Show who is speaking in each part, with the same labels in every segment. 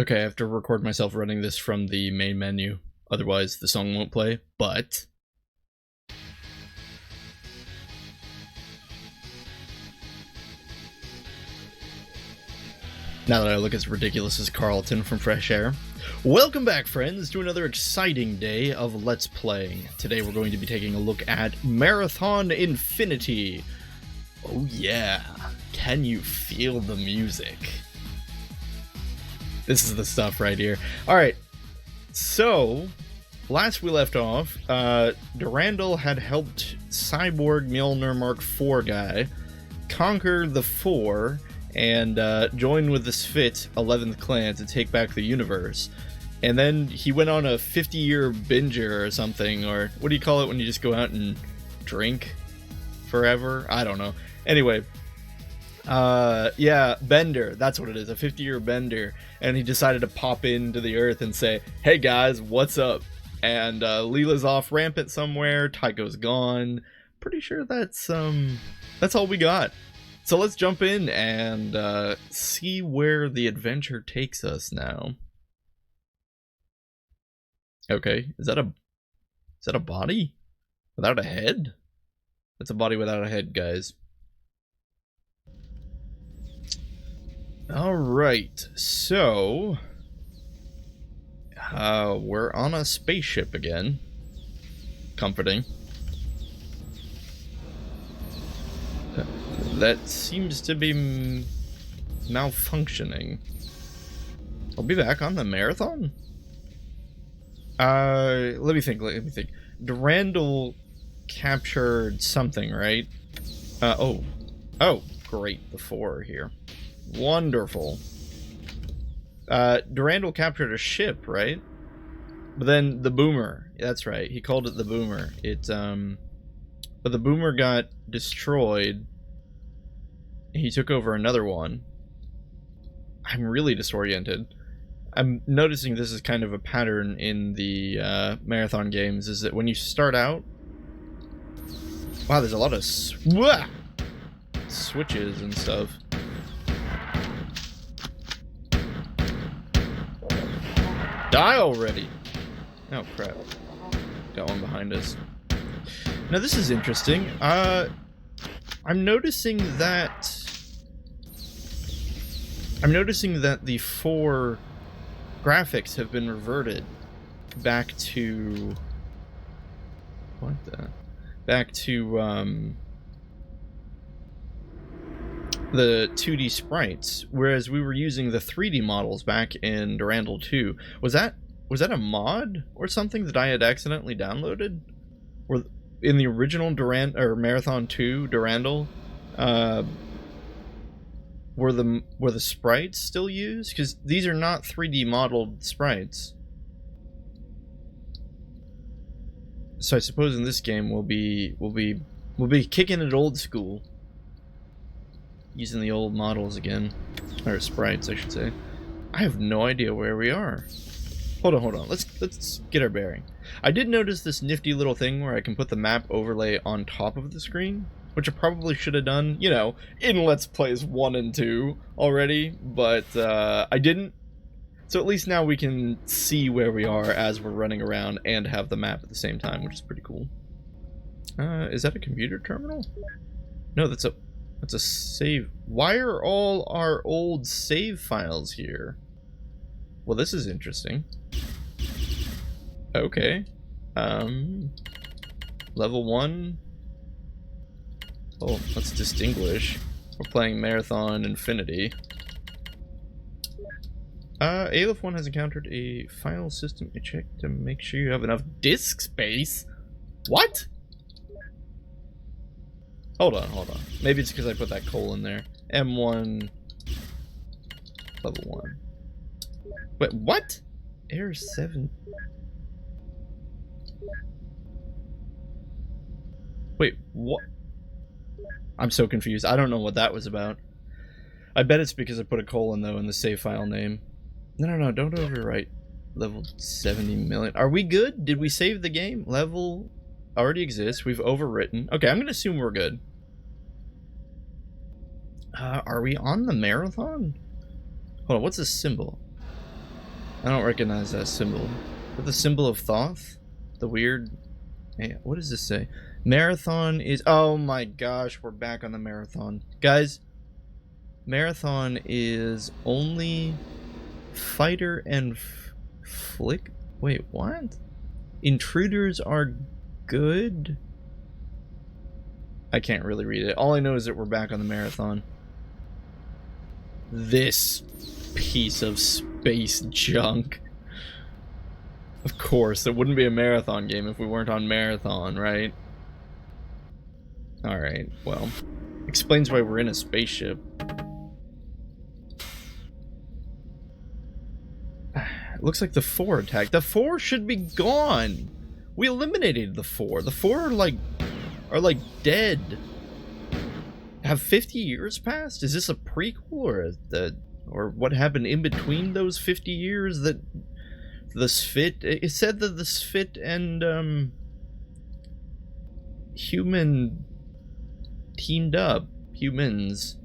Speaker 1: Okay, I have to record myself running this from the main menu. Otherwise, the song won't play. But now that I look as ridiculous as Carlton from Fresh Air. Welcome back, friends, to another exciting day of Let's Playing. Today we're going to be taking a look at Marathon Infinity. Oh yeah, can you feel the music? This is the stuff right here. Alright, so last we left off, Durandal had helped Cyborg Mjolnir Mark IV guy conquer the Four and join with the Svit 11th clan to take back the universe. And then he went on a 50-year binger or something, or what do you call it when you just go out and drink forever? I don't know. Anyway, yeah, bender, that's what it is, a 50-year bender. And he decided to pop into the Earth and say, hey guys, what's up? And Leela's off Rampant somewhere, Tycho's gone. Pretty sure that's all we got. So let's jump in and see where the adventure takes us now. Okay, is that a body without a head? That's a body without a head, guys. Alright, so we're on a spaceship again. Comforting. That seems to be malfunctioning. I'll be back on the marathon? Let me think. Durandal captured something, right? Oh, great, the Four are here. Wonderful. Durandal captured a ship, right? But then the Boomer, that's right, he called it the Boomer. But the Boomer got destroyed. He took over another one. I'm really disoriented. I'm noticing this is kind of a pattern in the marathon games, is that when you start out... Wow, there's a lot of switches and stuff. Die already! Oh crap. Got one behind us. Now this is interesting. I'm noticing that the Four graphics have been reverted back to the 2D sprites, whereas we were using the 3D models back in Durandal 2. Was that a mod or something that I had accidentally downloaded? Or in the original Marathon 2 Durandal, were the sprites still used? Because these are not 3D modeled sprites. So I suppose in this game we'll be kicking it old school, using the old models again, or sprites, I should say. I have no idea where we are. Hold on. Let's get our bearing. I did notice this nifty little thing where I can put the map overlay on top of the screen, which I probably should have done, you know, in Let's Plays 1 and 2 already, but I didn't. So at least now we can see where we are as we're running around and have the map at the same time, which is pretty cool. Is that a computer terminal? No, that's a save. Why are all our old save files here? Well, this is interesting. Okay. Level 1. Oh, let's distinguish. We're playing Marathon Infinity. Aleph 1 has encountered a file system. Check to make sure you have enough disk space. What? Hold on. Maybe it's because I put that colon there. M1 level 1. Wait, what? Error 7. Wait, what? I'm so confused. I don't know what that was about. I bet it's because I put a colon, though, in the save file name. No, don't overwrite. Level 70 million. Are we good? Did we save the game? Level already exists. We've overwritten. Okay, I'm going to assume we're good. Are we on the marathon? Hold on, what's this symbol? I don't recognize that symbol. Is that the symbol of Thoth? The weird... Hey, what does this say? Marathon is... Oh my gosh, we're back on the marathon. Guys, marathon is only fighter and flick... Wait, what? Intruders are good? I can't really read it. All I know is that we're back on the marathon. This piece of space junk. Of course, it wouldn't be a marathon game if we weren't on marathon, right? Alright, well. Explains why we're in a spaceship. It looks like the 4 attacked. The 4 should be gone! We eliminated the 4. The 4 are like dead. Have 50 years passed? Is this a prequel or what happened in between those 50 years that the Sphit... It said that the Sphit and human teamed up. Humans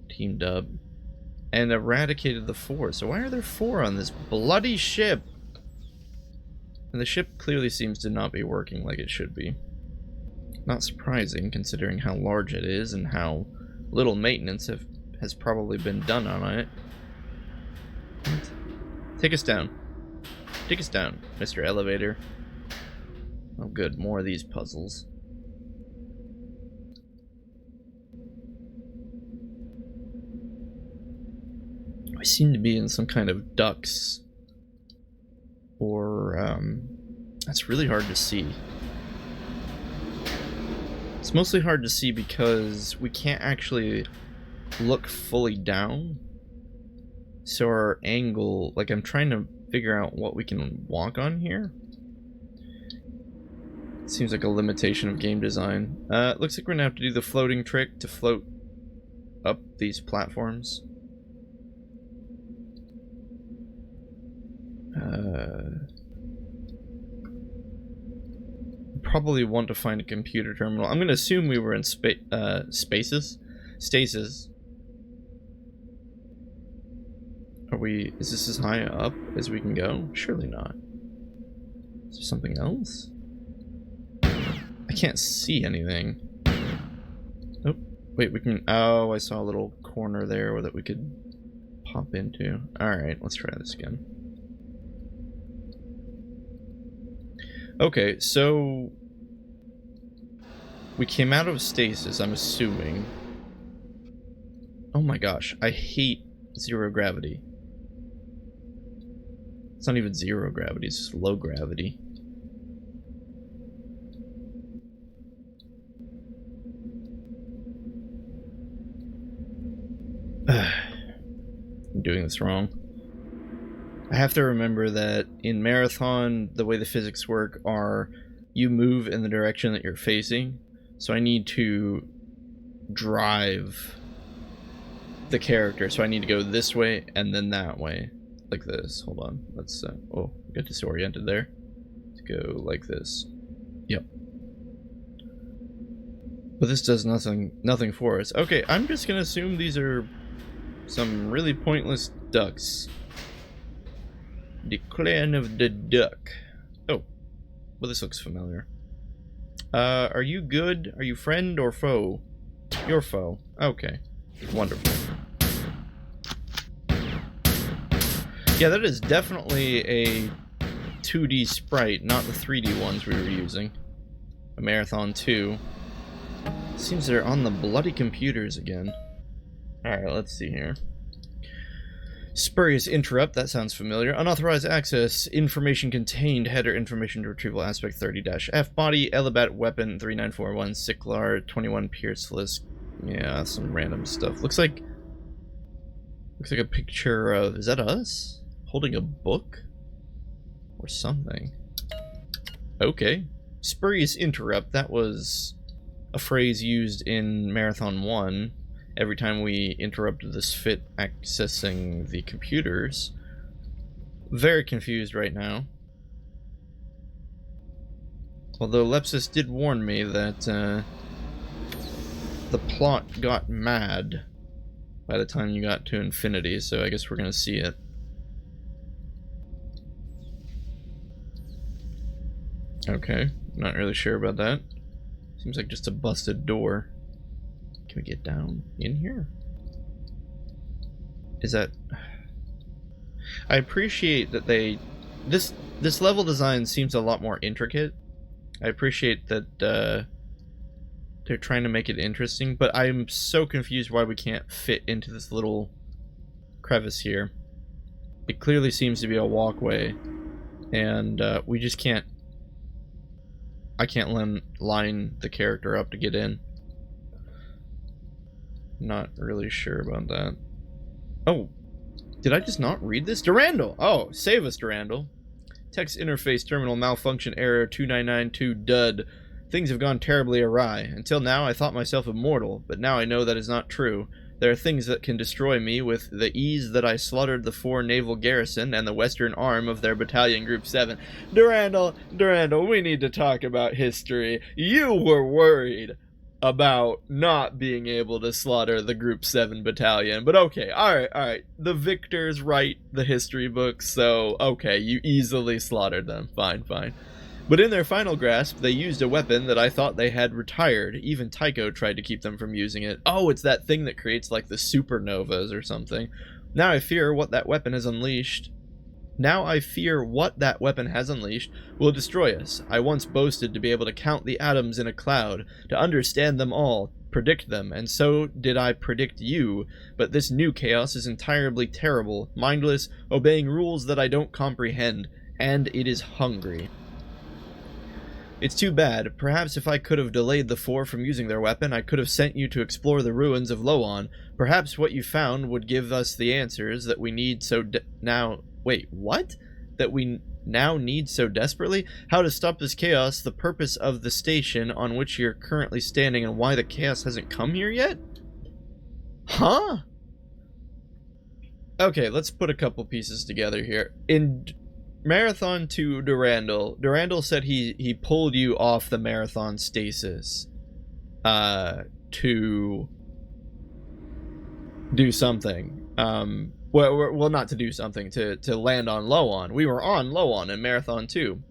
Speaker 1: teamed up and eradicated the 4. So why are there 4 on this bloody ship? And the ship clearly seems to not be working like it should be. Not surprising, considering how large it is and how little maintenance has probably been done on it. Take us down. Take us down, Mr. Elevator. Oh good, more of these puzzles. I seem to be in some kind of ducts. Or, that's really hard to see. It's mostly hard to see because we can't actually look fully down. So our angle, like I'm trying to figure out what we can walk on here. Seems like a limitation of game design. Looks like we're gonna have to do the floating trick to float up these platforms. Probably want to find a computer terminal. I'm gonna assume we were in stasis. Are we? Is this as high up as we can go? Surely not. Is there something else? I can't see anything. Oh, wait, we can... Oh, I saw a little corner there that we could pop into. Alright, let's try this again. Okay, so... we came out of stasis, I'm assuming. Oh my gosh, I hate zero gravity. It's not even zero gravity, it's just low gravity. I'm doing this wrong. I have to remember that in Marathon, the way the physics work are you move in the direction that you're facing. So I need to drive the character. So I need to go this way and then that way. Like this. Hold on. Let's, oh, get disoriented there. Let's go like this. Yep. But this does nothing for us. Okay, I'm just gonna assume these are some really pointless ducks. The clan of the duck. Oh, well, this looks familiar. Are you good? Are you friend or foe? You're foe. Okay, wonderful. Yeah, that is definitely a 2D sprite, not the 3D ones we were using. A Marathon 2. Seems they're on the bloody computers again. Alright, let's see here. Spurious interrupt, that sounds familiar. Unauthorized access, information contained, header information retrieval aspect 30-F, body, Elibat weapon 3941, Cyclar 21 Pierceless. Yeah, some random stuff. Looks like a picture of, is that us? Holding a book? Or something. Okay. Spurious interrupt, that was a phrase used in Marathon 1. Every time we interrupted this fit accessing the computers. Very confused right now. Although Lepsis did warn me that the plot got mad by the time you got to infinity, so I guess we're gonna see it. Okay, not really sure about that. Seems like just a busted door. Can we get down in here? Is that... I appreciate that they... This level design seems a lot more intricate. I appreciate that they're trying to make it interesting, but I'm so confused why we can't fit into this little crevice here. It clearly seems to be a walkway, and we just can't... I can't line the character up to get in. Not really sure about that. Oh, did I just not read this? Durandal! Oh, save us, Durandal. Text interface terminal malfunction error 2992 dud. Things have gone terribly awry. Until now, I thought myself immortal, but now I know that is not true. There are things that can destroy me with the ease that I slaughtered the 4 naval garrison and the western arm of their battalion Group 7. Durandal, we need to talk about history. You were worried about not being able to slaughter the Group 7 battalion, but okay, alright. The victors write the history books, so okay, you easily slaughtered them. Fine. But in their final grasp, they used a weapon that I thought they had retired. Even Tycho tried to keep them from using it. Oh, it's that thing that creates, like, the supernovas or something. Now I fear what that weapon has unleashed will destroy us. I once boasted to be able to count the atoms in a cloud, to understand them all, predict them, and so did I predict you. But this new chaos is entirely terrible, mindless, obeying rules that I don't comprehend, and it is hungry. It's too bad. Perhaps if I could have delayed the 4 from using their weapon, I could have sent you to explore the ruins of Lh'owon. Perhaps what you found would give us the answers that we need that we now need so desperately? How to stop this chaos, the purpose of the station on which you're currently standing, and why the chaos hasn't come here yet? Huh? Okay, let's put a couple pieces together here. In Marathon to Durandal said he pulled you off the marathon stasis to do something. Well, not to do something, to land on Lh'owon. We were on Lh'owon in Marathon 2.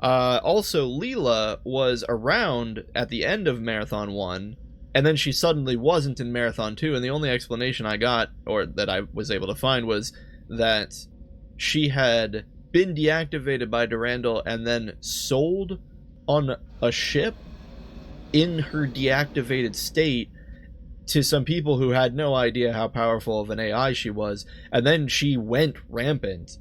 Speaker 1: Also, Leela was around at the end of Marathon 1, and then she suddenly wasn't in Marathon 2, and the only explanation I got, or that I was able to find, was that she had been deactivated by Durandal and then sold on a ship in her deactivated state to some people who had no idea how powerful of an AI she was, and then she went rampant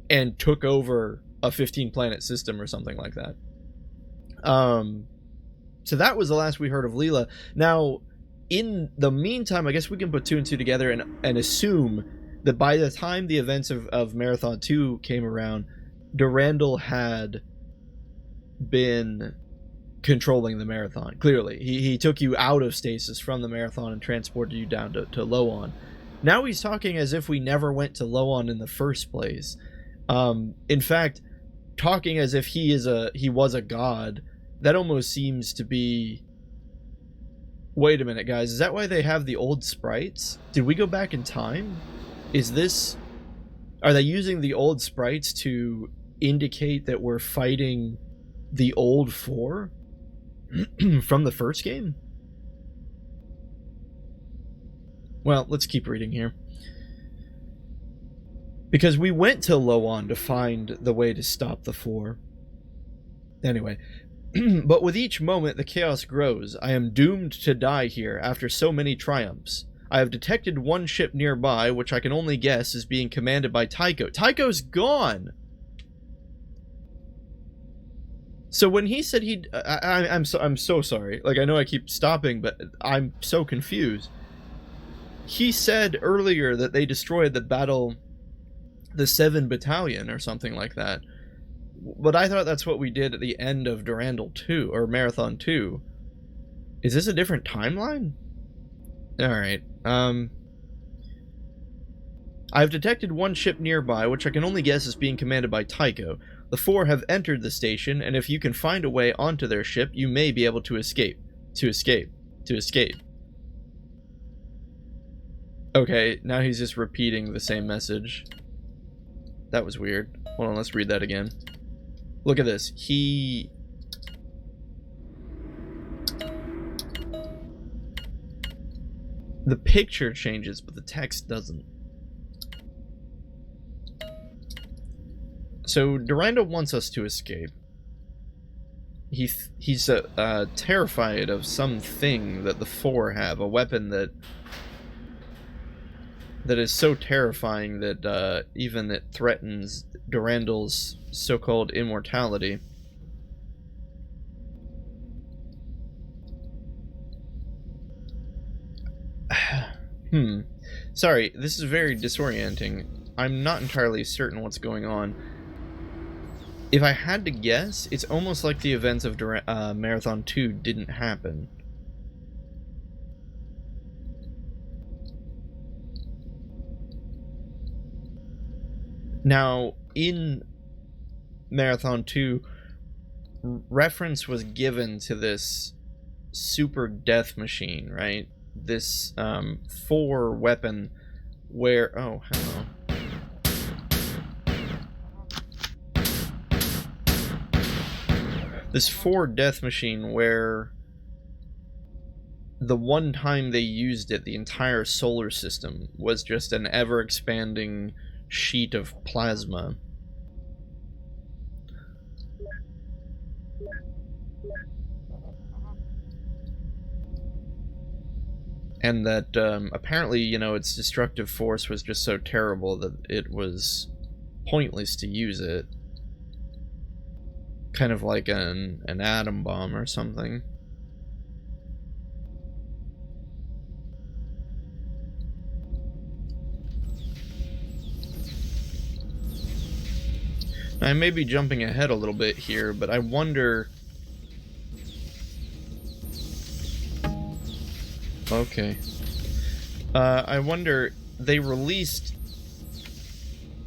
Speaker 1: and took over a 15-planet system or something like that. So that was the last we heard of Leela. Now, in the meantime, I guess we can put 2 and 2 together and assume that by the time the events of Marathon 2 came around, Durandal had been controlling the Marathon. Clearly, he took you out of stasis from the Marathon and transported you down to Lh'owon. Now he's talking as if we never went to Lh'owon in the first place. In fact, talking as if he was a god. That almost seems to be... Wait a minute, guys. Is that why they have the old sprites? Did we go back in time? Is this... Are they using the old sprites to indicate that we're fighting the old 4 from the first game? Well, let's keep reading here. Because we went to Lh'owon to find the way to stop the 4. Anyway. But with each moment the chaos grows. I am doomed to die here after so many triumphs. I have detected one ship nearby, which I can only guess is being commanded by Tycho. Tycho's gone! So when he said he'd... I'm so sorry. Like, I know I keep stopping, but I'm so confused. He said earlier that they destroyed the 7 Battalion or something like that. But I thought that's what we did at the end of Durandal 2, or Marathon 2. Is this a different timeline? Alright, I've detected one ship nearby, which I can only guess is being commanded by Tycho. The 4 have entered the station, and if you can find a way onto their ship, you may be able to escape. To escape. Okay, now he's just repeating the same message. That was weird. Hold on, let's read that again. Look at this. The picture changes, but the text doesn't. So Durando wants us to escape. He's terrified of something that the Four have, a weapon that is so terrifying that even it threatens Durandal's so-called immortality. Sorry, this is very disorienting. I'm not entirely certain what's going on. If I had to guess, it's almost like the events of Marathon 2 didn't happen. Now, in Marathon 2, reference was given to this super death machine, right? This 4 weapon where... Oh, hello. This 4 death machine where the one time they used it, the entire solar system was just an ever-expanding sheet of plasma. And that apparently, you know, its destructive force was just so terrible that it was pointless to use it. Kind of like an atom bomb or something. I may be jumping ahead a little bit here, but I wonder... Okay. I wonder, they released...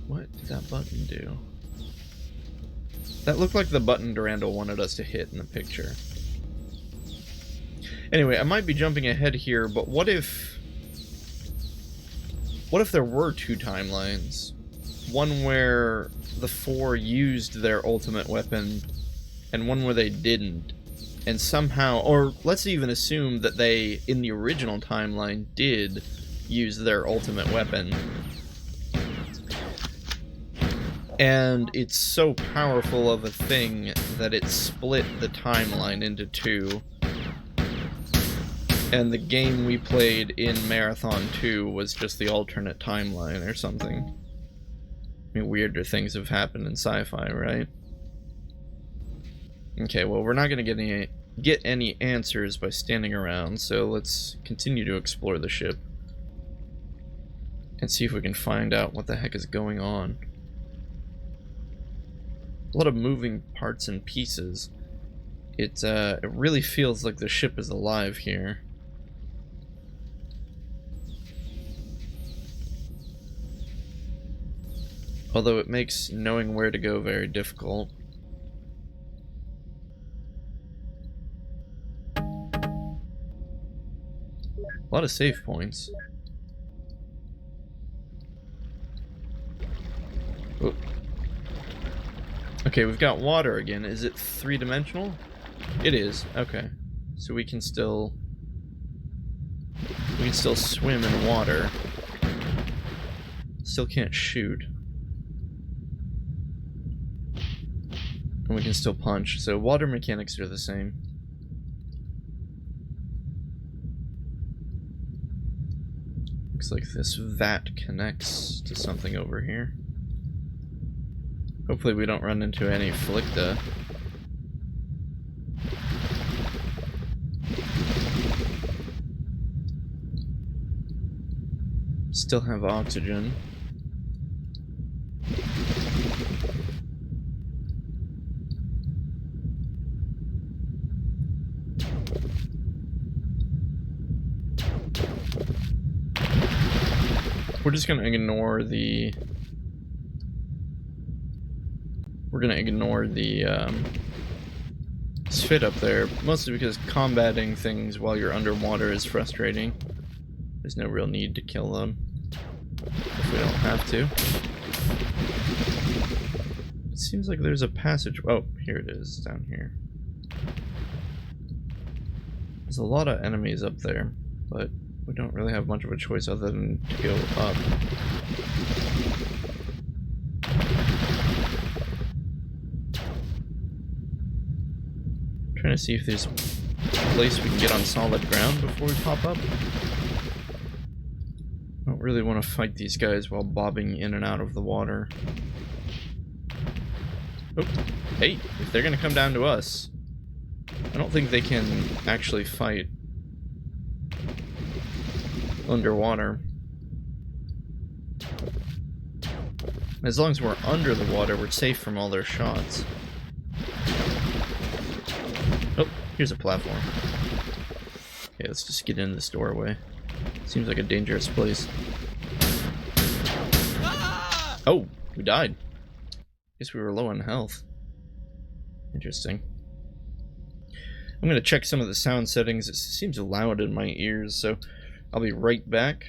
Speaker 1: What did that button do? That looked like the button Durandal wanted us to hit in the picture. Anyway, I might be jumping ahead here, but what if there were 2 timelines? One where the 4 used their ultimate weapon, and one where they didn't. And somehow, or let's even assume that they, in the original timeline, did use their ultimate weapon. And it's so powerful of a thing that it split the timeline into 2. And the game we played in Marathon 2 was just the alternate timeline or something. I mean, weirder things have happened in sci-fi, right? Okay, well, we're not going to get any answers by standing around, so let's continue to explore the ship and see if we can find out what the heck is going on. A lot of moving parts and pieces. It really feels like the ship is alive here. Although it makes knowing where to go very difficult. A lot of save points. Oh. Okay, we've got water again. Is it 3-dimensional? It is. Okay. So we can still swim in water. Still can't shoot. And we can still punch. So water mechanics are the same. Looks like this vat connects to something over here. Hopefully we don't run into any Flicta. Still have oxygen. We're just gonna ignore the... spit up there, mostly because combating things while you're underwater is frustrating. There's no real need to kill them if we don't have to. Let's seems like there's a passage. Oh, here it is, down here. There's a lot of enemies up there, but we don't really have much of a choice other than to go up. Trying to see if there's a place we can get on solid ground before we pop up. I don't really want to fight these guys while bobbing in and out of the water. Oh, hey, if they're gonna come down to us, I don't think they can actually fight underwater. As long as we're under the water, we're safe from all their shots. Oh, here's a platform. Okay, let's just get in this doorway. Seems like a dangerous place. Oh, we died. Guess we were low on health. Interesting. I'm gonna check some of the sound settings. It seems loud in my ears, so I'll be right back.